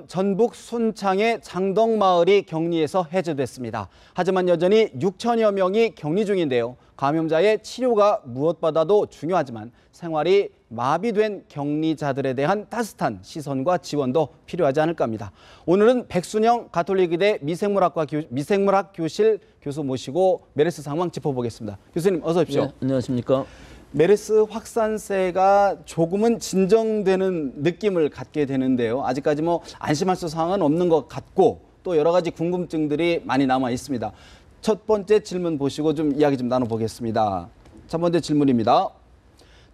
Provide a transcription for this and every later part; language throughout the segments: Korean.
전북 순창의 장덕마을이 격리에서 해제됐습니다. 하지만 여전히 6천여 명이 격리 중인데요. 감염자의 치료가 무엇보다도 중요하지만 생활이 마비된 격리자들에 대한 따뜻한 시선과 지원도 필요하지 않을까 합니다. 오늘은 백순영 가톨릭의대 미생물학 교실 교수 모시고 메르스 상황 짚어보겠습니다. 교수님 어서 오십시오. 네, 안녕하십니까. 메르스 확산세가 조금은 진정되는 느낌을 갖게 되는데요. 아직까지 안심할 상황은 없는 것 같고 또 여러 가지 궁금증들이 많이 남아 있습니다. 첫 번째 질문 보시고 좀 이야기 좀 나눠보겠습니다. 첫 번째 질문입니다.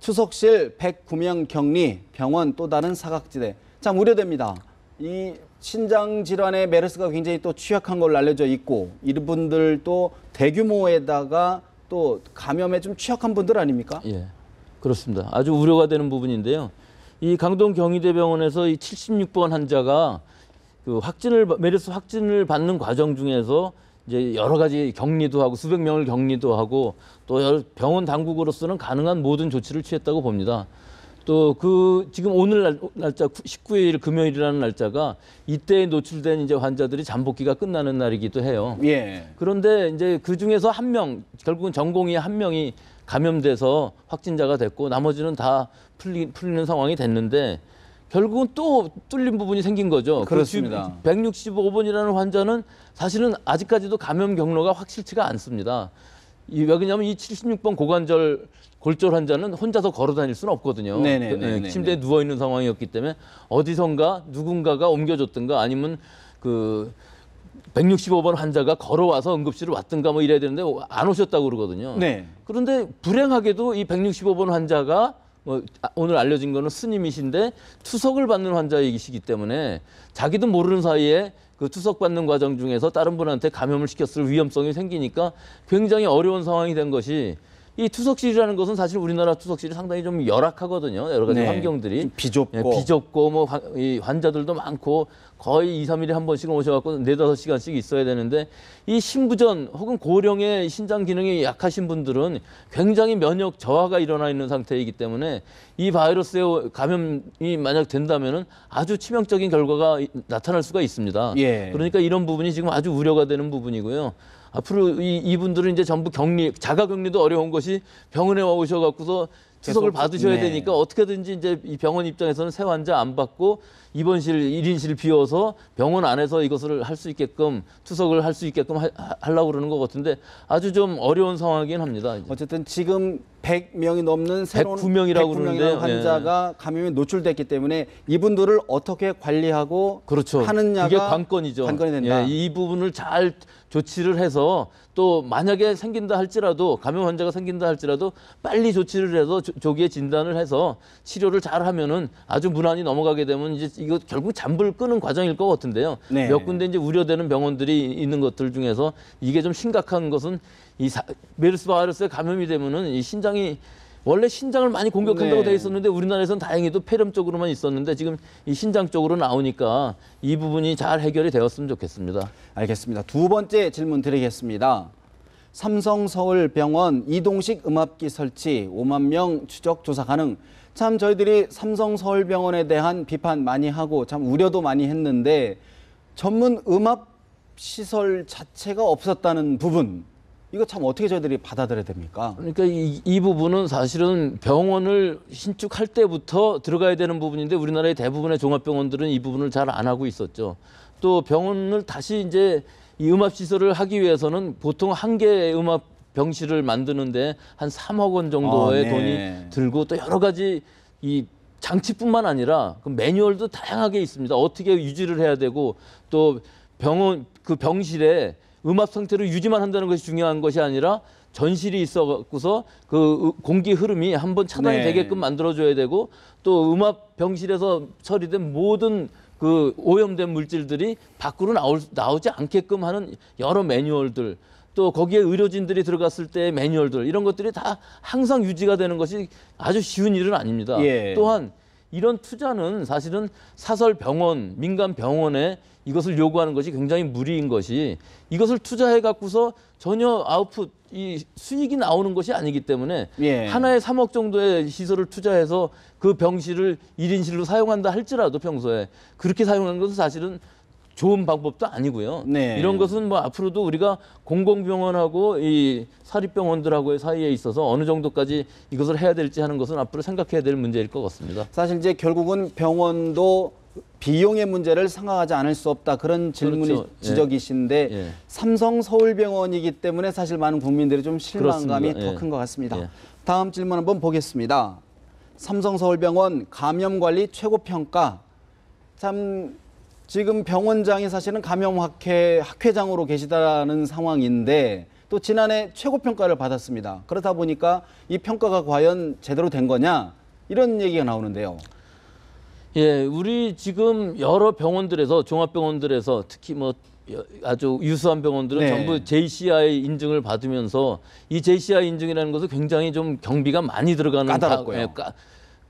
추석실 109명 격리, 병원 또 다른 사각지대. 참 우려됩니다. 이 신장 질환의 메르스가 굉장히 또 취약한 걸로 알려져 있고 이분들도 대규모에다가 또 감염에 좀 취약한 분들 아닙니까? 예, 그렇습니다. 아주 우려가 되는 부분인데요. 이 강동 경희대병원에서 이 76번 환자가 그 메르스 확진을 받는 과정 중에서 이제 여러 가지 격리도 하고 수백 명을 격리도 하고 또 병원 당국으로서는 가능한 모든 조치를 취했다고 봅니다. 또 지금 오늘 날짜 19일 금요일이라는 날짜가 이때에 노출된 이제 환자들이 잠복기가 끝나는 날이기도 해요. 예. 그런데 이제 그 중에서 한 명, 결국은 전공의 한 명이 감염돼서 확진자가 됐고 나머지는 다 풀리는 상황이 됐는데 결국은 또 뚫린 부분이 생긴 거죠. 그렇습니다. 165번이라는 환자는 사실은 아직까지도 감염 경로가 확실치가 않습니다. 왜냐하면 이 76번 골절 환자는 혼자서 걸어 다닐 수는 없거든요. 침대에 누워 있는 상황이었기 때문에 어디선가 누군가가 옮겨줬든가 아니면 그 165번 환자가 걸어와서 응급실을 왔든가 이래야 되는데 안 오셨다고 그러거든요. 네. 그런데 불행하게도 이 165번 환자가 오늘 알려진 거는 스님이신데 투석을 받는 환자이시기 때문에 자기도 모르는 사이에 그 투석받는 과정 중에서 다른 분한테 감염을 시켰을 위험성이 생기니까 굉장히 어려운 상황이 된 것이 이 투석실이라는 것은 사실 우리나라 투석실이 상당히 좀 열악하거든요. 여러 가지 환경들이. 비좁고 이 환자들도 많고 거의 2, 3일에 한 번씩은 오셔갖고 4, 5시간씩 있어야 되는데 이 신부전 혹은 고령의 신장 기능이 약하신 분들은 굉장히 면역 저하가 일어나 있는 상태이기 때문에 이 바이러스의 감염이 만약 된다면은 아주 치명적인 결과가 나타날 수가 있습니다. 예. 그러니까 이런 부분이 지금 아주 우려가 되는 부분이고요. 앞으로 이분들은 이제 전부 자가 격리도 어려운 것이 병원에 와 오셔갖고서 투석을 받으셔야 되니까 어떻게든지 이제 이 병원 입장에서는 새 환자 안 받고 입원실 1인실 비워서 병원 안에서 이것을 할 수 있게끔 투석을 할 수 있게끔 하려고 그러는 것 같은데 아주 좀 어려운 상황이긴 합니다. 이제. 어쨌든 지금 100명이 넘는 새로운 109명이라고 그러는데 환자가 감염에 노출됐기 때문에 이분들을 어떻게 관리하고 하느냐가 그게 관건이죠. 관건이 된다. 이 부분을 잘 조치를 해서 또 만약에 생긴다 할지라도 감염 환자가 생긴다 할지라도 빨리 조치를 해서 조기에 진단을 해서 치료를 잘 하면은 아주 무난히 넘어가게 되면 이제 이거 결국 잠불 끄는 과정일 것 같은데요. 몇 군데 이제 우려되는 병원들이 있는 것들 중에서 이게 좀 심각한 것은 이 메르스 바이러스에 감염이 되면은 이 신장이 원래 신장을 많이 공격한다고 돼 있었는데 우리나라에서는 다행히도 폐렴 쪽으로만 있었는데 지금 이 신장 쪽으로 나오니까 이 부분이 잘 해결이 되었으면 좋겠습니다. 알겠습니다. 두 번째 질문 드리겠습니다. 삼성서울병원 이동식 음압기 설치 5만 명 추적 조사 가능. 참 저희들이 삼성서울병원에 대한 비판 많이 하고 참 우려도 많이 했는데 전문 음압 시설 자체가 없었다는 부분. 이거 참 어떻게 저희들이 받아들여야 됩니까? 그러니까 이 부분은 사실은 병원을 신축할 때부터 들어가야 되는 부분인데 우리나라의 대부분의 종합병원들은 이 부분을 잘 안 하고 있었죠. 또 병원을 다시 이제 이 음압 시설을 하기 위해서는 보통 한 개의 음압 병실을 만드는데 한 3억 원 정도의 돈이 들고 또 여러 가지 이 장치뿐만 아니라 그 매뉴얼도 다양하게 있습니다. 어떻게 유지를 해야 되고 또 병원 그 병실에 음압 상태로 유지만 한다는 것이 중요한 것이 아니라 전실이 있어갖고서 그 공기 흐름이 한번 차단이 되게끔 만들어줘야 되고 또 음압 병실에서 처리된 모든 그 오염된 물질들이 밖으로 나오지 않게끔 하는 여러 매뉴얼들 또 거기에 의료진들이 들어갔을 때의 매뉴얼들 이런 것들이 다 항상 유지가 되는 것이 아주 쉬운 일은 아닙니다. 또한 이런 투자는 사실은 사설 병원, 민간 병원에 이것을 요구하는 것이 굉장히 무리인 것이 이것을 투자해 갖고서 전혀 아웃풋 이 수익이 나오는 것이 아니기 때문에 예. 하나에 3억 정도의 시설을 투자해서 그 병실을 1인실로 사용한다 할지라도 평소에 그렇게 사용하는 것은 사실은 좋은 방법도 아니고요. 네. 이런 것은 뭐 앞으로도 우리가 공공병원하고 이 사립병원들하고의 사이에 있어서 어느 정도까지 이것을 해야 될지 하는 것은 앞으로 생각해야 될 문제일 것 같습니다. 사실 이제 결국은 병원도 비용의 문제를 생각하지 않을 수 없다. 그런 질문이 그렇죠. 지적이신데 예. 삼성 서울병원이기 때문에 사실 많은 국민들이 좀 실망감이 그렇습니다. 더 큰 것 같습니다. 예. 다음 질문 한번 보겠습니다. 삼성 서울병원 감염관리 최고평가. 참 지금 병원장이 사실은 학회장으로 계시다는 상황인데 또 지난해 최고평가를 받았습니다. 그렇다 보니까 이 평가가 과연 제대로 된 거냐 이런 얘기가 나오는데요. 예, 우리 지금 여러 병원들에서 종합병원들에서 특히 뭐 아주 유수한 병원들은 네. 전부 JCI 인증을 받으면서 이 JCI 인증이라는 것은 굉장히 좀 경비가 많이 들어가는 까다롭고요.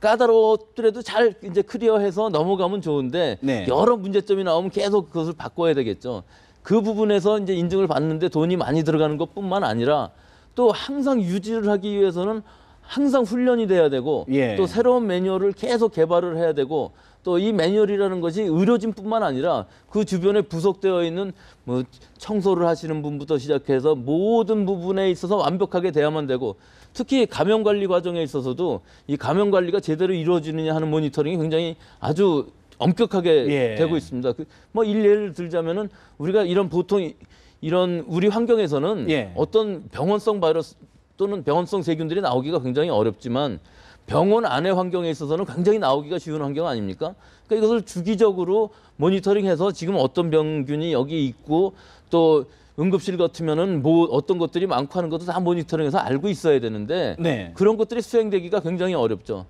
까다롭더라도 잘 이제 클리어해서 넘어가면 좋은데 네. 여러 문제점이 나오면 계속 그것을 바꿔야 되겠죠. 그 부분에서 이제 인증을 받는데 돈이 많이 들어가는 것뿐만 아니라 또 항상 유지를 하기 위해서는 항상 훈련이 돼야 되고 예. 또 새로운 매뉴얼을 계속 개발을 해야 되고 또 이 매뉴얼이라는 것이 의료진뿐만 아니라 그 주변에 부속되어 있는 뭐 청소를 하시는 분부터 시작해서 모든 부분에 있어서 완벽하게 돼야만 되고 특히 감염 관리 과정에 있어서도 이 감염 관리가 제대로 이루어지느냐 하는 모니터링이 굉장히 아주 엄격하게 예. 되고 있습니다. 뭐 예를 들자면은 우리가 이런 보통 이런 우리 환경에서는 예. 어떤 병원성 바이러스 또는 병원성 세균들이 나오기가 굉장히 어렵지만 병원 안의 환경에 있어서는 굉장히 나오기가 쉬운 환경 아닙니까? 그러니까 이것을 주기적으로 모니터링해서 지금 어떤 병균이 여기 있고 또 응급실 같으면은 뭐 어떤 것들이 많고 하는 것도 다 모니터링해서 알고 있어야 되는데 네. 그런 것들이 수행되기가 굉장히 어렵죠.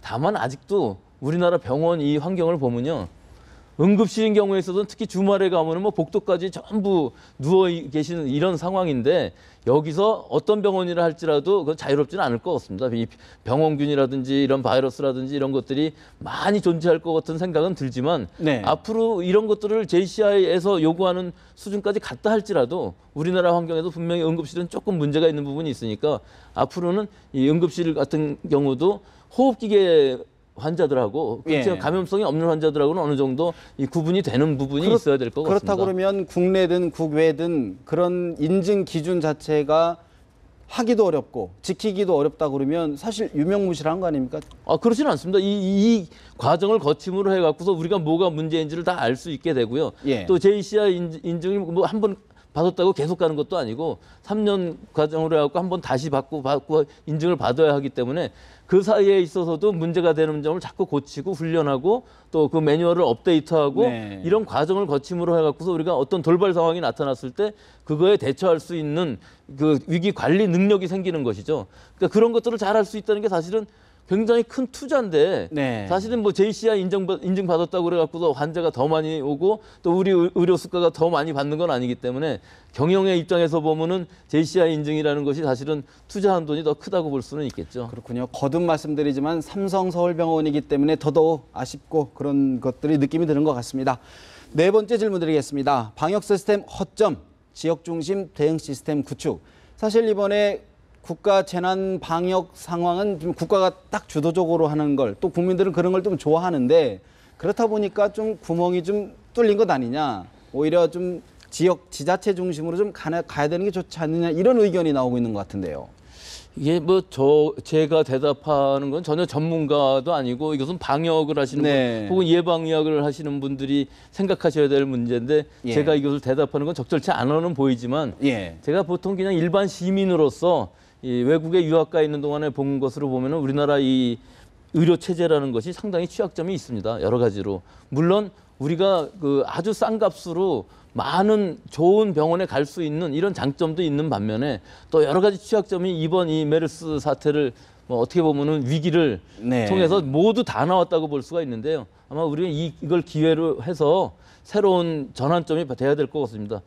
다만 아직도 우리나라 병원 이 환경을 보면요. 응급실인 경우에 있어서는 특히 주말에 가면은 뭐 복도까지 전부 누워 계시는 이런 상황인데 여기서 어떤 병원이라 할지라도 그건 자유롭지는 않을 것 같습니다. 이 병원균이라든지 이런 바이러스라든지 이런 것들이 많이 존재할 것 같은 생각은 들지만 네. 앞으로 이런 것들을 JCI에서 요구하는 수준까지 갔다 할지라도 우리나라 환경에도 분명히 응급실은 조금 문제가 있는 부분이 있으니까 앞으로는 이 응급실 같은 경우도 호흡기계 환자들하고 예. 감염성이 없는 환자들하고는 어느 정도 이 구분이 되는 부분이 있어야 될 것 같습니다. 그렇다 그러면 국내든 국외든 그런 인증 기준 자체가 하기도 어렵고 지키기도 어렵다 그러면 사실 유명무실한 거 아닙니까? 그렇지는 않습니다. 이 과정을 거침으로 해갖고서 우리가 뭐가 문제인지를 다 알 수 있게 되고요. 예. 또 JCI 인증을 뭐 한번 받았다고 계속 가는 것도 아니고 3년 과정으로 해갖고 한번 다시 받고 인증을 받아야 하기 때문에 그 사이에 있어서도 문제가 되는 점을 자꾸 고치고 훈련하고 또 그 매뉴얼을 업데이트하고 네. 이런 과정을 거침으로 해갖고서 우리가 어떤 돌발 상황이 나타났을 때 그거에 대처할 수 있는 그 위기 관리 능력이 생기는 것이죠. 그러니까 그런 것들을 잘 할 수 있다는 게 사실은 굉장히 큰 투자인데 네. 사실은 뭐 JCI 인증 받았다고 그래갖고서 환자가 더 많이 오고 또 우리 의료 수가가 더 많이 받는 건 아니기 때문에 경영의 입장에서 보면은 JCI 인증이라는 것이 사실은 투자한 돈이 더 크다고 볼 수는 있겠죠. 그렇군요. 거듭 말씀드리지만 삼성 서울병원이기 때문에 더더욱 아쉽고 그런 것들이 느낌이 드는 것 같습니다. 네 번째 질문 드리겠습니다. 방역 시스템 허점, 지역 중심 대응 시스템 구축. 사실 이번에 국가 재난 방역 상황은 좀 국가가 딱 주도적으로 하는 걸 또 국민들은 그런 걸 좀 좋아하는데 그렇다 보니까 좀 구멍이 좀 뚫린 것 아니냐. 오히려 좀 지역 지자체 중심으로 좀 가야 되는 게 좋지 않느냐 이런 의견이 나오고 있는 것 같은데요. 이게 뭐 제가 대답하는 건 전혀 전문가도 아니고 이것은 방역을 하시는 네. 분 혹은 예방의학을 하시는 분들이 생각하셔야 될 문제인데 예. 제가 이것을 대답하는 건 적절치 않아는 보이지만 예. 제가 보통 그냥 일반 시민으로서 이 외국에 유학가 있는 동안에 본 것으로 보면은 우리나라 이 의료 체제라는 것이 상당히 취약점이 있습니다. 여러 가지로. 물론 우리가 그 아주 싼 값으로 많은 좋은 병원에 갈 수 있는 이런 장점도 있는 반면에 또 여러 가지 취약점이 이번 이 메르스 사태를 뭐 어떻게 보면은 위기를 네. 통해서 모두 다 나왔다고 볼 수가 있는데요. 아마 우리가 이걸 기회로 해서 새로운 전환점이 돼야 될 것 같습니다.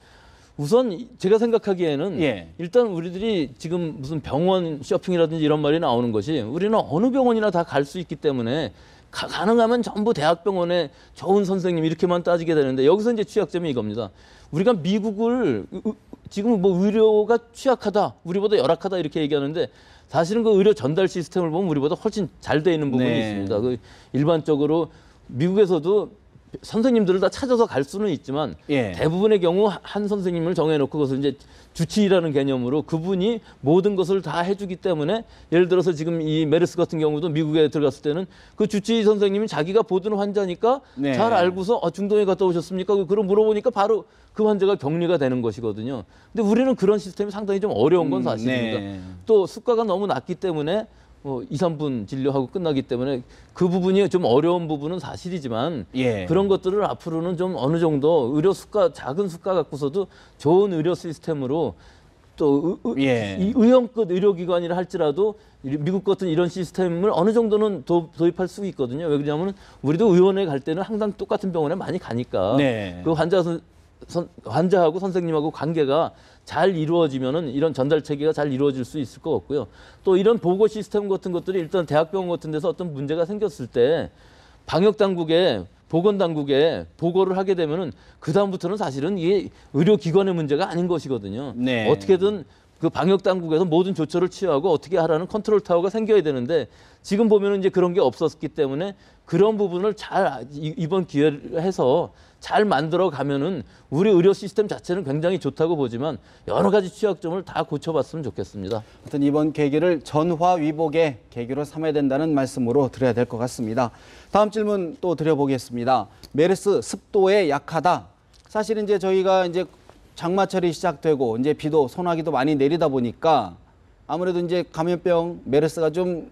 우선 제가 생각하기에는 예. 일단 우리들이 지금 무슨 병원 쇼핑이라든지 이런 말이 나오는 것이 우리는 어느 병원이나 다 갈 수 있기 때문에 가능하면 전부 대학병원에 좋은 선생님 이렇게만 따지게 되는데 여기서 이제 취약점이 이겁니다. 우리가 미국을 지금 뭐 의료가 취약하다, 우리보다 열악하다 이렇게 얘기하는데 사실은 그 의료 전달 시스템을 보면 우리보다 훨씬 잘 돼 있는 부분이 네. 있습니다. 그 일반적으로 미국에서도 선생님들을 다 찾아서 갈 수는 있지만 예. 대부분의 경우 한 선생님을 정해놓고 그것을 이제 주치의라는 개념으로 그분이 모든 것을 다 해주기 때문에 예를 들어서 지금 이 메르스 같은 경우도 미국에 들어갔을 때는 그 주치의 선생님이 자기가 보던 환자니까 네. 잘 알고서 중동에 갔다 오셨습니까? 그럼 물어보니까 바로 그 환자가 격리가 되는 것이거든요. 근데 우리는 그런 시스템이 상당히 좀 어려운 건 사실입니다. 네. 또 수가가 너무 낮기 때문에 2, 3분 진료하고 끝나기 때문에 그 부분이 좀 어려운 부분은 사실이지만 예. 그런 것들을 앞으로는 좀 어느 정도 의료 수가 작은 수가 갖고서도 좋은 의료 시스템으로 또 예. 이 의형급 의료기관이라 할지라도 미국 같은 이런 시스템을 어느 정도는 도입할 수 있거든요. 왜 그러냐면 우리도 의원에 갈 때는 항상 똑같은 병원에 많이 가니까 네. 그 환자하고 선생님하고 관계가 잘 이루어지면은 이런 전달 체계가 잘 이루어질 수 있을 것 같고요. 또 이런 보고 시스템 같은 것들이 일단 대학병원 같은 데서 어떤 문제가 생겼을 때 방역 당국에 보건당국에 보고를 하게 되면은 그 다음부터는 사실은 이게 의료기관의 문제가 아닌 것이거든요. 네. 어떻게든 그 방역 당국에서 모든 조처를 취하고 어떻게 하라는 컨트롤 타워가 생겨야 되는데 지금 보면은 이제 그런 게 없었기 때문에 그런 부분을 잘 이번 기회를 해서 잘 만들어 가면은 우리 의료 시스템 자체는 굉장히 좋다고 보지만 여러 가지 취약점을 다 고쳐봤으면 좋겠습니다. 하여튼 이번 계기를 전화위복의 계기로 삼아야 된다는 말씀으로 드려야 될 것 같습니다. 다음 질문 또 드려보겠습니다. 메르스 습도에 약하다. 사실 이제 저희가 이제 장마철이 시작되고 이제 비도 소나기도 많이 내리다 보니까 아무래도 이제 감염병 메르스가 좀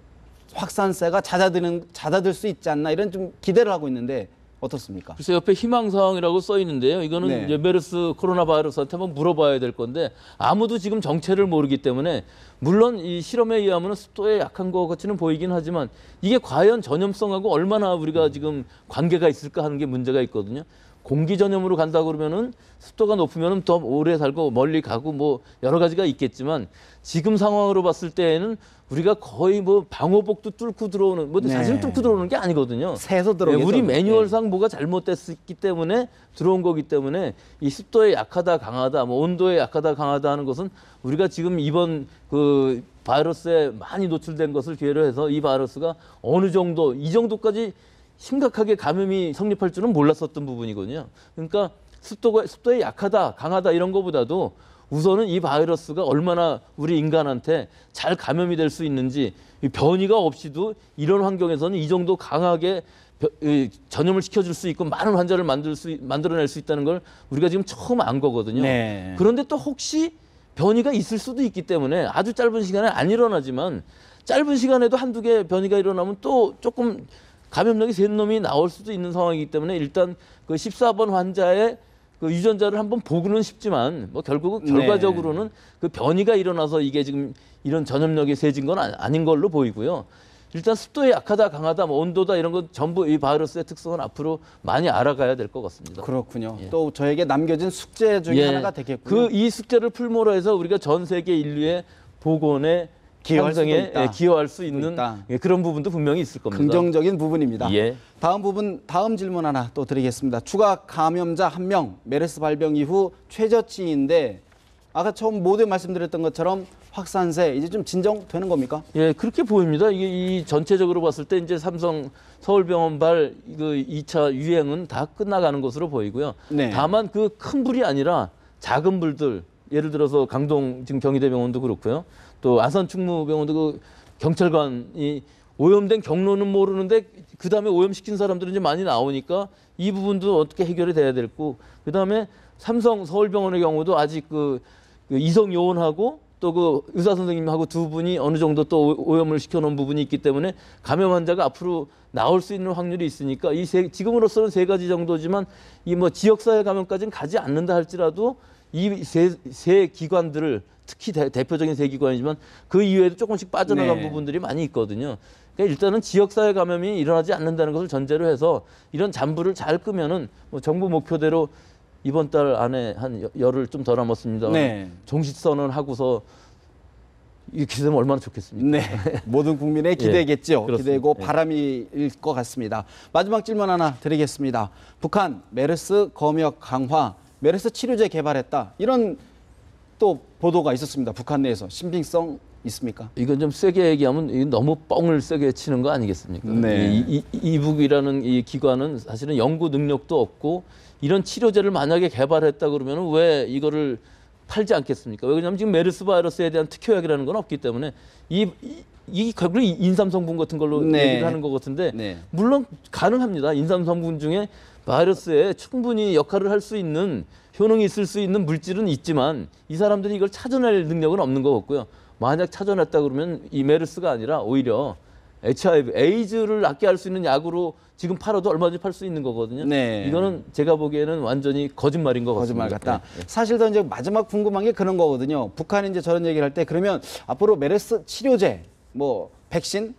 확산세가 잦아들 수 있지 않나 이런 좀 기대를 하고 있는데 어떻습니까? 글쎄 옆에 희망사항이라고 써 있는데요. 이거는 네. 이제 메르스 코로나 바이러스한테 한번 물어봐야 될 건데 아무도 지금 정체를 모르기 때문에 물론 이 실험에 의하면 습도에 약한 것 같이는 보이긴 하지만 이게 과연 전염성하고 얼마나 우리가 지금 관계가 있을까 하는 게 문제가 있거든요. 공기 전염으로 간다 그러면은 습도가 높으면은 더 오래 살고 멀리 가고 뭐 여러 가지가 있겠지만 지금 상황으로 봤을 때에는 우리가 거의 뭐 방호복도 뚫고 들어오는 뭐 사실 네. 뚫고 들어오는 게 아니거든요. 새서 들어오겠죠. 우리 매뉴얼상 뭐가 잘못됐기 때문에 들어온 거기 때문에 이 습도에 약하다 강하다 뭐 온도에 약하다 강하다 하는 것은 우리가 지금 이번 그 바이러스에 많이 노출된 것을 기회로 해서 이 바이러스가 어느 정도 이 정도까지 심각하게 감염이 성립할 줄은 몰랐었던 부분이거든요. 그러니까 습도에 약하다 강하다 이런 거보다도 우선은 이 바이러스가 얼마나 우리 인간한테 잘 감염이 될 수 있는지 변이가 없이도 이런 환경에서는 이 정도 강하게 전염을 시켜줄 수 있고 많은 환자를 만들어낼 수 있다는 걸 우리가 지금 처음 안 거거든요. 네. 그런데 또 혹시 변이가 있을 수도 있기 때문에 아주 짧은 시간에 안 일어나지만 짧은 시간에도 한두 개 변이가 일어나면 또 조금 감염력이 센 놈이 나올 수도 있는 상황이기 때문에 일단 그 14번 환자의 그 유전자를 한번 보고는 싶지만 뭐 결국은 결과적으로는 그 변이가 일어나서 이게 지금 이런 전염력이 세진 건 아닌 걸로 보이고요. 일단 습도에 약하다 강하다 뭐 온도다 이런 건 전부 이 바이러스의 특성은 앞으로 많이 알아가야 될 것 같습니다. 그렇군요. 예. 또 저에게 남겨진 숙제 중에 하나가 되겠군요. 이 숙제를 풀모로 해서 우리가 전 세계 인류의 복원에 기여할 수도 향상에 있다. 기여할 수 있는 있다. 그런 부분도 분명히 있을 겁니다. 긍정적인 부분입니다. 예. 다음 질문 하나 또 드리겠습니다. 추가 감염자 1명, 메르스 발병 이후 최저치인데 아까 처음 모두에 말씀드렸던 것처럼 확산세 이제 좀 진정되는 겁니까? 예, 그렇게 보입니다. 이게 이 전체적으로 봤을 때 이제 삼성 서울병원발 그 2차 유행은 다 끝나가는 것으로 보이고요. 네. 다만 그 큰 불이 아니라 작은 불들, 예를 들어서 강동 지금 경희대병원도 그렇고요. 또 아산 충무병원도 그 경찰관이 오염된 경로는 모르는데 그 다음에 오염시킨 사람들은 이제 많이 나오니까 이 부분도 어떻게 해결이 돼야 될고 그 다음에 삼성 서울병원의 경우도 아직 그 이성 요원하고 또 그 의사 선생님하고 두 분이 어느 정도 또 오염을 시켜놓은 부분이 있기 때문에 감염 환자가 앞으로 나올 수 있는 확률이 있으니까 지금으로서는 세 가지 정도지만 이 뭐 지역사회 감염까지는 가지 않는다 할지라도 이 세 기관들을 특히 대표적인 세 기관이지만 그 이외에도 조금씩 빠져나간 네. 부분들이 많이 있거든요. 그러니까 일단은 지역사회 감염이 일어나지 않는다는 것을 전제로 해서 이런 잔불을 잘 끄면은 뭐 정부 목표대로 이번 달 안에 한 열흘 좀 더 남았습니다. 네. 종식선언 하고서 이게 기대되면 얼마나 좋겠습니까? 네, 모든 국민의 기대겠죠. 그렇습니다. 기대고 예. 바람일 것 같습니다. 마지막 질문 하나 드리겠습니다. 북한 메르스 검역 강화, 메르스 치료제 개발했다. 이런 또 보도가 있었습니다. 북한 내에서 신빙성 있습니까? 이건 좀 세게 얘기하면 이건 너무 뻥을 세게 치는 거 아니겠습니까? 네. 이북이라는 이 기관은 사실은 연구 능력도 없고 이런 치료제를 만약에 개발했다 그러면 왜 이거를 팔지 않겠습니까? 왜냐하면 지금 메르스 바이러스에 대한 특효약이라는 건 없기 때문에 이 결국 인삼 성분 같은 걸로 네. 얘기를 하는 것 같은데 네. 물론 가능합니다. 인삼 성분 중에 바이러스에 충분히 역할을 할 수 있는 효능이 있을 수 있는 물질은 있지만 이 사람들이 이걸 찾아낼 능력은 없는 것 같고요. 만약 찾아냈다 그러면 이 메르스가 아니라 오히려 HIV, 에이즈를 낫게 할 수 있는 약으로 지금 팔아도 얼마든지 팔 수 있는 거거든요. 네. 이거는 제가 보기에는 완전히 거짓말인 것 같습니다. 거짓말 같다. 네. 사실 더 이제 마지막 궁금한 게 그런 거거든요. 북한이 이제 저런 얘기를 할 때 그러면 앞으로 메르스 치료제, 뭐 백신,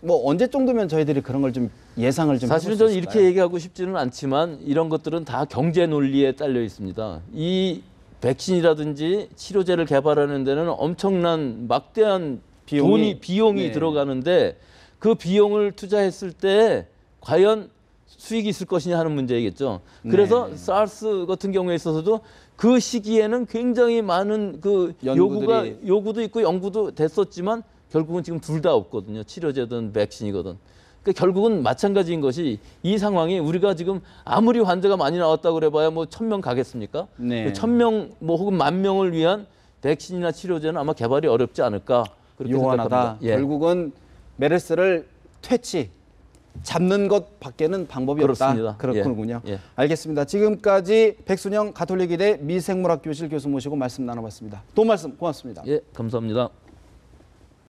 뭐 언제 정도면 저희들이 그런 걸 좀 예상을 좀 사실은 해볼 수 저는 있을까요? 이렇게 얘기하고 싶지는 않지만 이런 것들은 다 경제 논리에 딸려 있습니다. 이 백신이라든지 치료제를 개발하는 데는 엄청난 막대한 비용이 네. 들어가는데 그 비용을 투자했을 때 과연 수익이 있을 것이냐 하는 문제이겠죠. 그래서 네. 사르스 같은 경우에 있어서도 그 시기에는 굉장히 많은 그 요구도 있고 연구도 됐었지만 결국은 지금 둘 다 없거든요. 치료제든 백신이거든. 그러니까 결국은 마찬가지인 것이 이 상황이 우리가 지금 아무리 환자가 많이 나왔다고 그래봐야 뭐 1,000명 가겠습니까? 네. 1,000명 뭐 혹은 10,000명을 위한 백신이나 치료제는 아마 개발이 어렵지 않을까 그렇게 요원하다. 생각합니다. 예. 결국은 메르스를 잡는 것밖에는 방법이 그렇습니다. 없다. 그렇군요. 예. 알겠습니다. 지금까지 백순영 가톨릭의대 미생물학 교실 교수 모시고 말씀 나눠봤습니다. 도움 말씀 고맙습니다. 예, 감사합니다.